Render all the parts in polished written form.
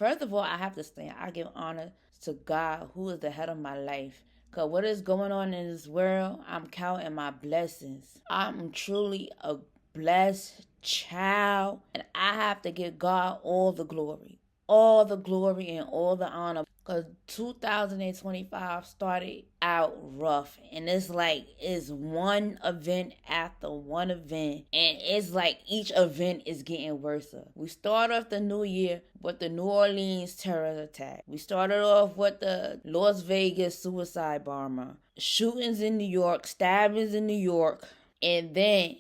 First of all, I have to say I give honor to God, who is the head of my life. Because what is going on in this world, I'm counting my blessings. I'm truly a blessed child, and I have to give God all the glory and all the honor. Because 2025 started out rough, and it's one event after one event, and it's like each event is getting worse. We start off the new year with the New Orleans terror attack. We started off with the Las Vegas suicide bomber, shootings in New York, stabbings in New York, and then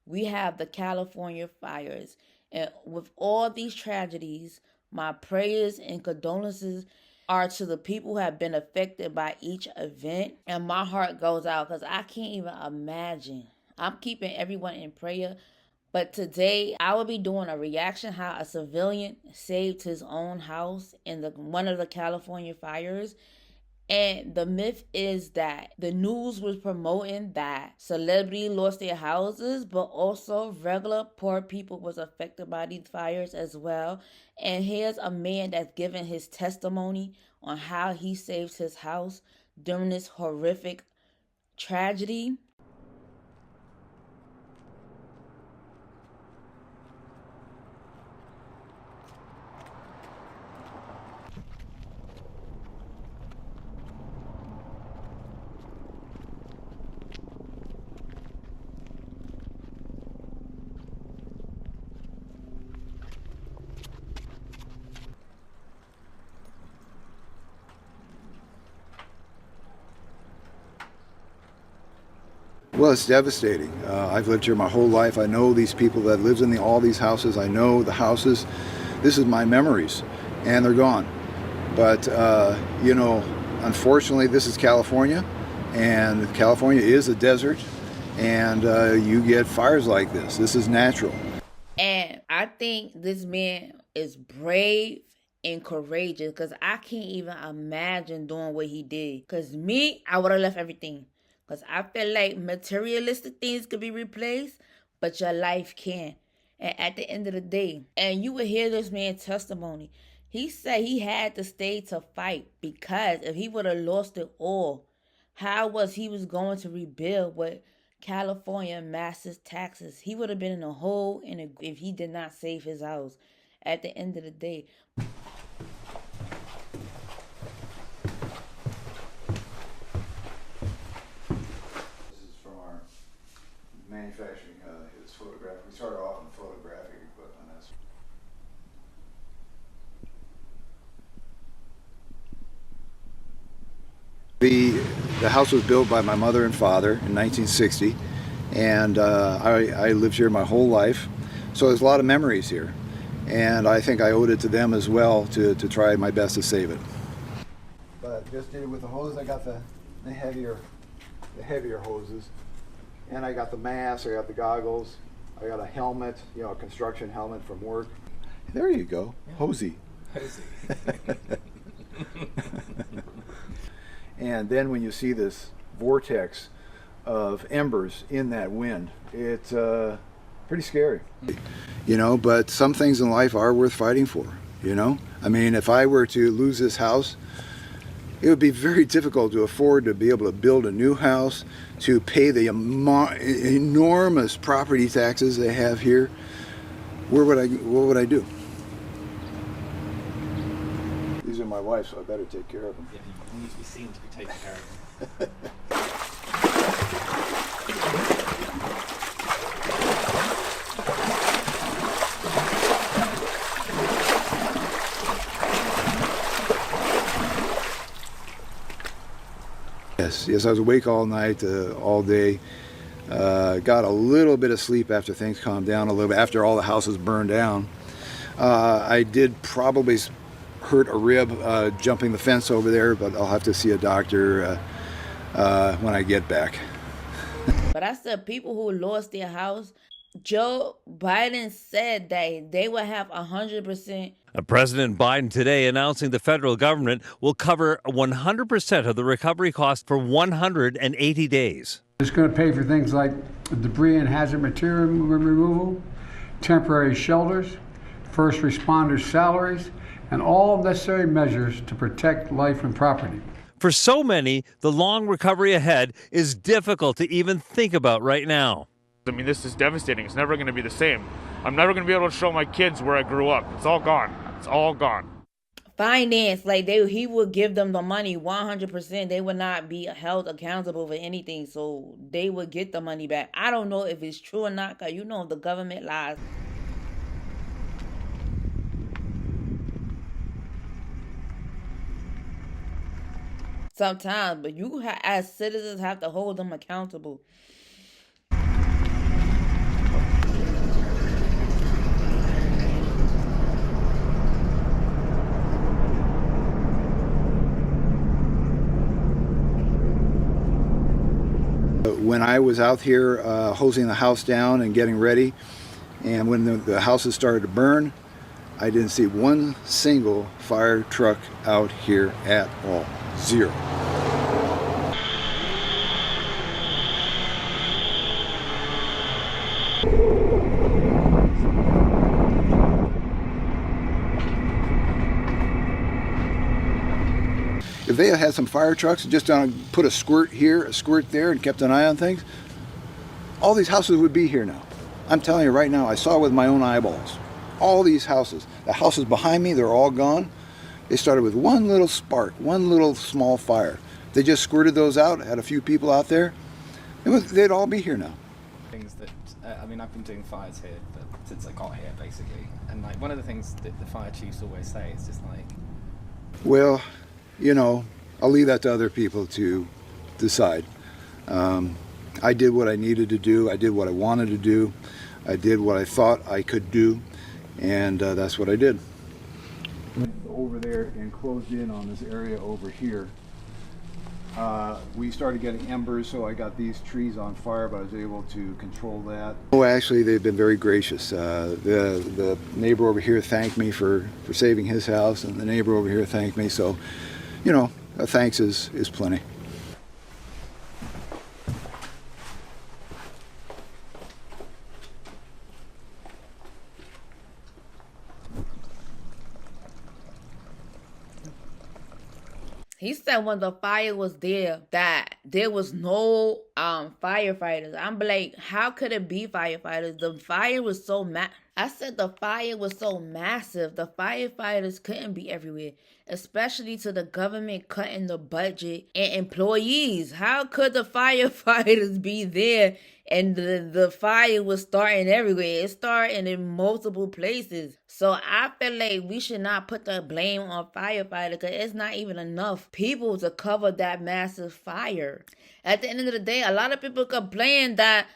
we have the California fires. And with all these tragedies, my prayers and condolences are to the people who have been affected by each event. And my heart goes out because I can't even imagine. I'm keeping everyone in prayer. But today, I will be doing a reaction how a civilian saved his own house in one of the California fires. And the myth is that the news was promoting that celebrities lost their houses, but also regular poor people was affected by these fires as well. And here's a man that's giving his testimony on how he saved his house during this horrific tragedy. Well, it's devastating. I've lived here my whole life. I know these people that lived in all these houses. I know the houses. This is my memories, and they're gone. But, unfortunately, this is California, and California is a desert, and you get fires like this. This is natural. And I think this man is brave and courageous because I can't even imagine doing what he did. Because me, I would have left everything. Because I feel like materialistic things could be replaced, but your life can't. And at the end of the day, and you would hear this man's testimony. He said he had to stay to fight because if he would have lost it all, how was he was going to rebuild with California massive taxes? He would have been in a hole if he did not save his house at the end of the day. Manufacturing his photograph. We started off in photographic equipment. The house was built by my mother and father in 1960, and I lived here my whole life. So there's a lot of memories here, and I think I owed it to them as well to try my best to save it. But just did it with the hose. I got the heavier hoses. And I got the mask, I got the goggles, I got a helmet, a construction helmet from work. There you go, yeah. Hosey. And then when you see this vortex of embers in that wind, it's pretty scary. But some things in life are worth fighting for, I mean, if I were to lose this house, it would be very difficult to afford to be able to build a new house, to pay the enormous property taxes they have here. What would I do? These are my wife, so I better take care of them. Yeah, you need to be seen to be taking care of them. Yes, I was awake all night, all day. Got a little bit of sleep after things calmed down a little bit, after all the houses burned down. I did probably hurt a rib jumping the fence over there, but I'll have to see a doctor when I get back. But I said people who lost their house, Joe Biden said that they will have 100%. President Biden today announcing the federal government will cover 100% of the recovery cost for 180 days. It's going to pay for things like debris and hazard material removal, temporary shelters, first responders' salaries, and all necessary measures to protect life and property. For so many, the long recovery ahead is difficult to even think about right now. I mean, this is devastating. It's never going to be the same. I'm never going to be able to show my kids where I grew up. It's all gone. It's all gone. Finance, like he would give them the money 100%. They would not be held accountable for anything, so they would get the money back. I don't know if it's true or not, because you know the government lies. Sometimes, but you as citizens have to hold them accountable. When I was out here hosing the house down and getting ready, and when the houses started to burn, I didn't see one single fire truck out here at all. Zero. If they had some fire trucks and just put a squirt here, a squirt there, and kept an eye on things, all these houses would be here now. I'm telling you right now, I saw it with my own eyeballs. All these houses. The houses behind me, they're all gone. They started with one little spark, one little small fire. They just squirted those out, had a few people out there. They'd all be here now. Things that, I mean, I've been doing fires here since I got here, basically. And like one of the things that the fire chiefs always say is just like, well, you know, I'll leave that to other people to decide. I did what I needed to do. I did what I wanted to do. I did what I thought I could do, and that's what I did. Went over there and closed in on this area over here. We started getting embers, so I got these trees on fire, but I was able to control that. Oh, actually, they've been very gracious. The neighbor over here thanked me for saving his house, and the neighbor over here thanked me. So, you know, thanks is plenty. He said when the fire was there that there was no firefighters. I'm like, how could it be firefighters? The fire was so I said the fire was so massive. The firefighters couldn't be everywhere, especially to the government cutting the budget and employees. How could the firefighters be there and the fire was starting everywhere? It's starting in multiple places. So I feel like we should not put the blame on firefighters because it's not even enough people to cover that massive fire. At the end of the day, a lot of people complain that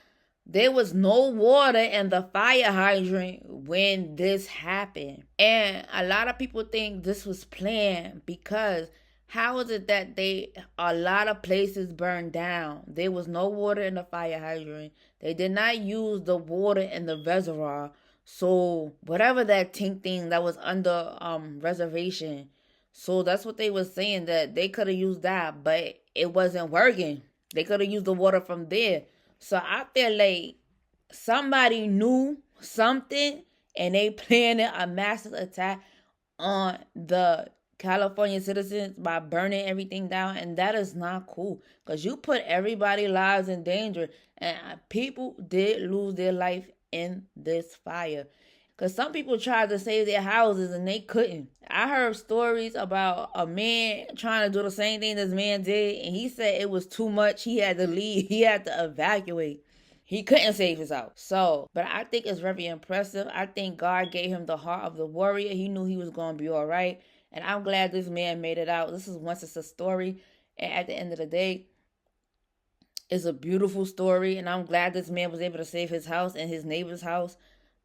there was no water in the fire hydrant when this happened. And a lot of people think this was planned because how is it that a lot of places burned down? There was no water in the fire hydrant. They did not use the water in the reservoir. So whatever that tank thing that was under reservation. So that's what they were saying, that they could have used that, but it wasn't working. They could have used the water from there. So I feel like somebody knew something and they planned a massive attack on the California citizens by burning everything down, and that is not cool because you put everybody's lives in danger, and people did lose their life in this fire because some people tried to save their houses and they couldn't. I heard stories about a man trying to do the same thing this man did, and he said it was too much. He had to leave. He had to evacuate. He couldn't save his house. So, but I think it's very impressive. I think God gave him the heart of the warrior. He knew he was going to be all right. And I'm glad this man made it out. This is once it's a story. And at the end of the day, it's a beautiful story. And I'm glad this man was able to save his house and his neighbor's house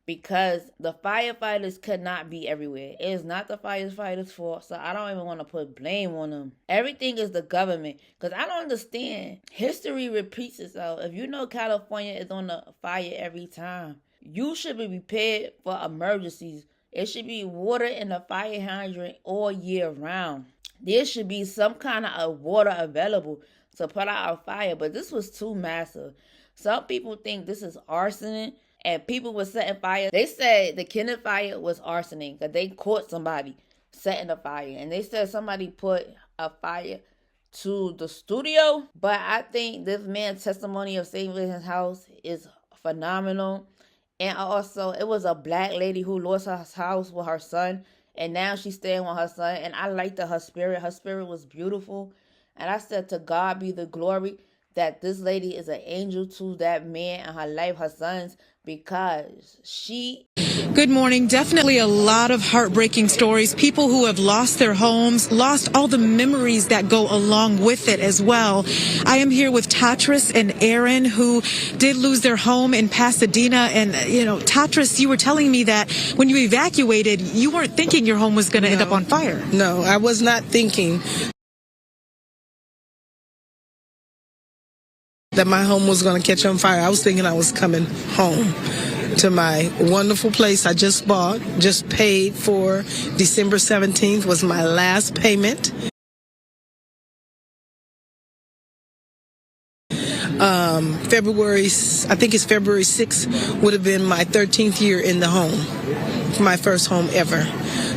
because the firefighters could not be everywhere. It is not the firefighters' fault. So I don't even want to put blame on them. Everything is the government. Because I don't understand. History repeats itself. If you know California is on a fire every time, you should be prepared for emergencies. It should be water in the fire hydrant all year round. There should be some kind of water available to put out a fire, but this was too massive. Some people think this is arson, and people were setting fire. They said the Kennedy fire was arsoning because they caught somebody. setting a fire. And they said somebody put a fire to the studio. But I think this man's testimony of saving his house is phenomenal. And also, it was a black lady who lost her house with her son, and now she's staying with her son. And I liked her spirit. Her spirit was beautiful. And I said, to God be the glory that this lady is an angel to that man and her life, her sons, because she... Good morning. Definitely a lot of heartbreaking stories. People who have lost their homes, lost all the memories that go along with it as well. I am here with Tatris and Aaron, who did lose their home in Pasadena. And, you know, Tatris, you were telling me that when you evacuated, you weren't thinking your home was going to end up on fire. No, I was not thinking that my home was going to catch on fire. I was thinking I was coming home to my wonderful place I just bought, just paid for. December 17th was my last payment. February 6th would have been my 13th year in the home, my first home ever.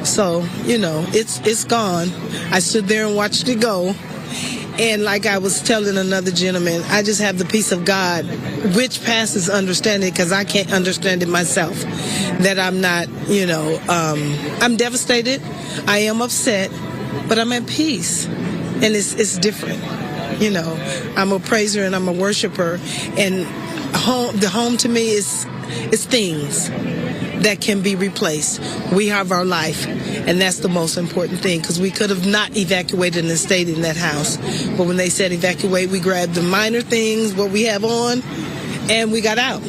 So, you know, it's gone. I stood there and watched it go. And like I was telling another gentleman, I just have the peace of God, which passes understanding, because I can't understand it myself, that I'm not, you know, I'm devastated, I am upset, but I'm at peace. And it's different. You know, I'm a praiser and I'm a worshiper, and the home to me is things that can be replaced. We have our life, and that's the most important thing, because we could have not evacuated and stayed in that house. But when they said evacuate, we grabbed the minor things, what we have on, and we got out.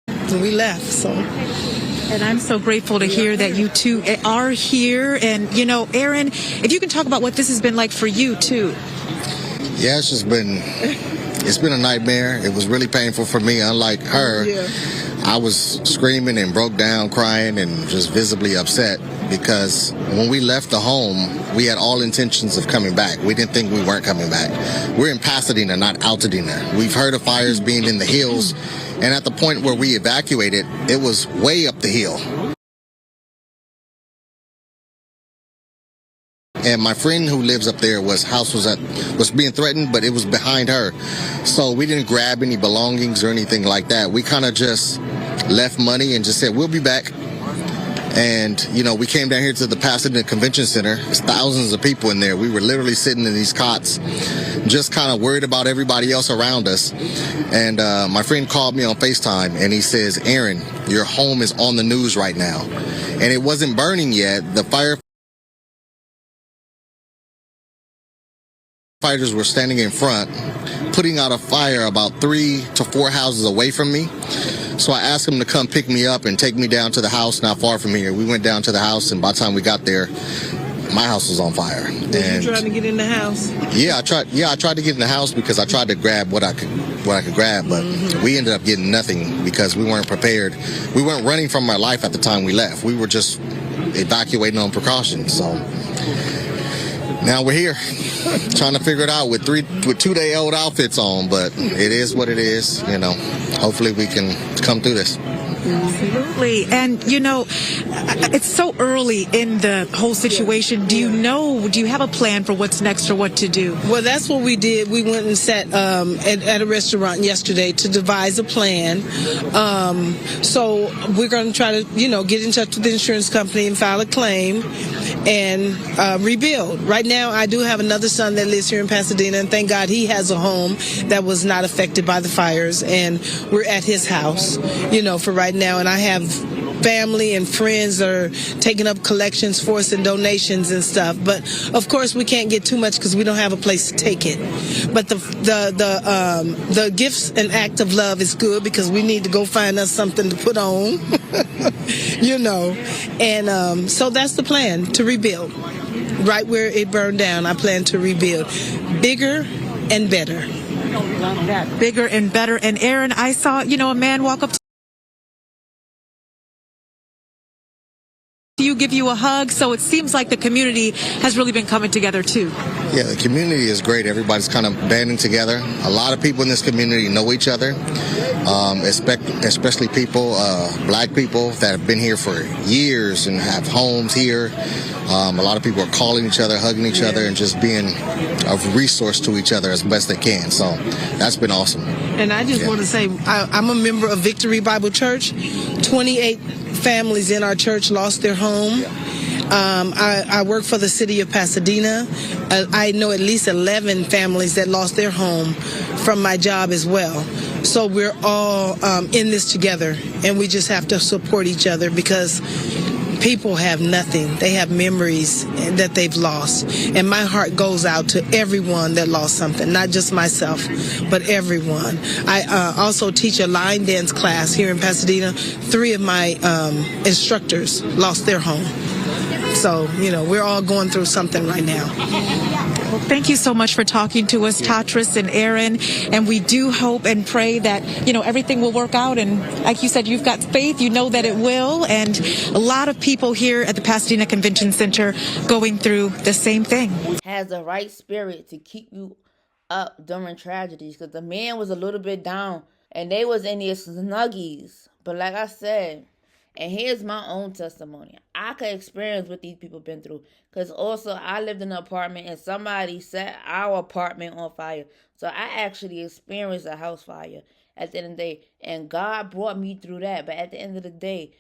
And we left, so. And I'm so grateful to hear that you two are here. And, you know, Aaron, if you can talk about what this has been like for you, too. Yeah, it's been a nightmare. It was really painful for me. Unlike her, I was screaming and broke down, crying, and just visibly upset, because when we left the home, we had all intentions of coming back. We didn't think we weren't coming back. We're in Pasadena, not Altadena. We've heard of fires being in the hills, and at the point where we evacuated, it was way up the hill. And my friend who lives up there, house was being threatened, but it was behind her. So we didn't grab any belongings or anything like that. We kind of just left money and just said, we'll be back. And, you know, we came down here to the Pasadena Convention Center. There's thousands of people in there. We were literally sitting in these cots, just kind of worried about everybody else around us. And my friend called me on FaceTime, and he says, Aaron, your home is on the news right now. And it wasn't burning yet. The firefighters were standing in front, putting out a fire about 3 to 4 houses away from me. So I asked him to come pick me up and take me down to the house not far from here. We went down to the house, and by the time we got there, my house was on fire. Were you trying to get in the house? Yeah, I tried to get in the house, because I tried to grab what I could grab, but we ended up getting nothing because we weren't prepared. We weren't running from our life at the time we left. We were just evacuating on precautions. So now we're here, trying to figure it out with 2-day-old outfits on, but it is what it is. You know, hopefully we can come through this. Absolutely. And, you know, it's so early in the whole situation. Do you have a plan for what's next or what to do? Well, that's what we did. We went and sat at a restaurant yesterday to devise a plan. So we're going to try to, you know, get in touch with the insurance company and file a claim and rebuild. Right now, I do have another son that lives here in Pasadena, and thank God he has a home that was not affected by the fires, and we're at his house, you know, for right now. And I have family and friends that are taking up collections for us and donations and stuff. But of course, we can't get too much because we don't have a place to take it. But the gifts and act of love is good, because we need to go find us something to put on, you know. And so that's the plan, to rebuild. Right where it burned down, I plan to rebuild bigger and better. Bigger and better. And Aaron, I saw, you know, a man walk up to you, give you a hug. So it seems like the community has really been coming together too. Yeah, the community is great. Everybody's kind of banding together. A lot of people in this community know each other, especially people, black people that have been here for years and have homes here. A lot of people are calling each other, hugging each other, and just being a resource to each other as best they can. So that's been awesome. And I just want to say, I'm a member of Victory Bible Church. 28 families in our church lost their home. I work for the city of Pasadena. I know at least 11 families that lost their home from my job as well. So we're all in this together, and we just have to support each other because people have nothing. They have memories that they've lost. And my heart goes out to everyone that lost something, not just myself, but everyone. I also teach a line dance class here in Pasadena. 3 of my instructors lost their home. So, we're all going through something right now. Well, thank you so much for talking to us, Tatris and Aaron. And we do hope and pray that, everything will work out. And like you said, you've got faith. You know that it will. And a lot of people here at the Pasadena Convention Center going through the same thing. Has the right spirit to keep you up during tragedies. Because the man was a little bit down. And they was in their snuggies. But like I said, and here's my own testimony. I could experience what these people been through. Because also, I lived in an apartment and somebody set our apartment on fire. So I actually experienced a house fire at the end of the day. And God brought me through that. But at the end of the day,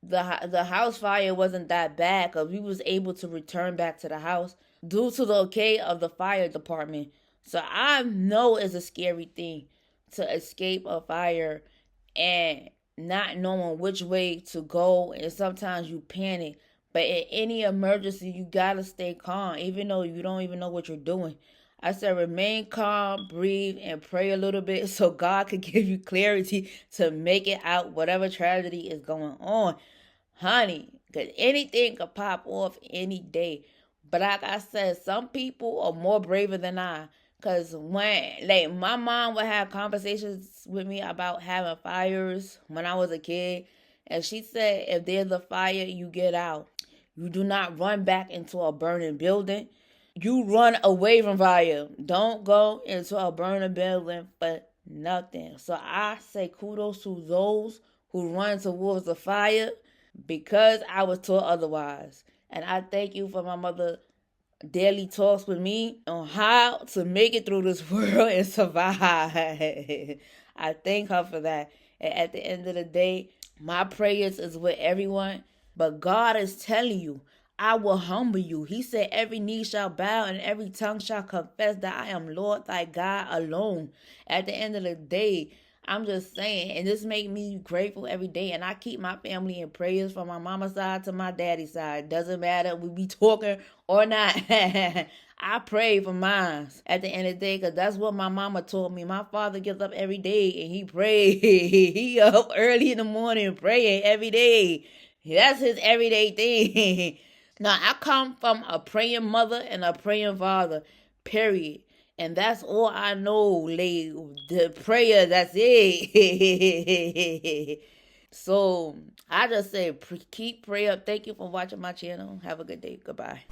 the house fire wasn't that bad because we was able to return back to the house due to the okay of the fire department. So I know it's a scary thing to escape a fire and not knowing which way to go, and sometimes you panic. But in any emergency, you gotta stay calm, even though you don't even know what you're doing. I said remain calm, breathe, and pray a little bit so God can give you clarity to make it out whatever tragedy is going on. Honey, because anything could pop off any day. But like I said, some people are more braver than I. Because when, my mom would have conversations with me about having fires when I was a kid. And she said, if there's a fire, you get out. You do not run back into a burning building. You run away from fire. Don't go into a burning building for nothing. So I say kudos to those who run towards the fire because I was taught otherwise. And I thank you for my mother daily talks with me on how to make it through this world and survive. I thank her for that. And at the end of the day, my prayers is with everyone. But God is telling you, I will humble you. He said every knee shall bow and every tongue shall confess that I am Lord thy God alone. At the end of the day, I'm just saying, and this makes me grateful every day. And I keep my family in prayers from my mama's side to my daddy's side. Doesn't matter we be talking or not. I pray for mine at the end of the day because that's what my mama told me. My father gets up every day and he prays. He up early in the morning praying every day. That's his everyday thing. Now, I come from a praying mother and a praying father, period. And that's all I know, the prayer, that's it. So, I just say, keep prayer up. Thank you for watching my channel. Have a good day. Goodbye.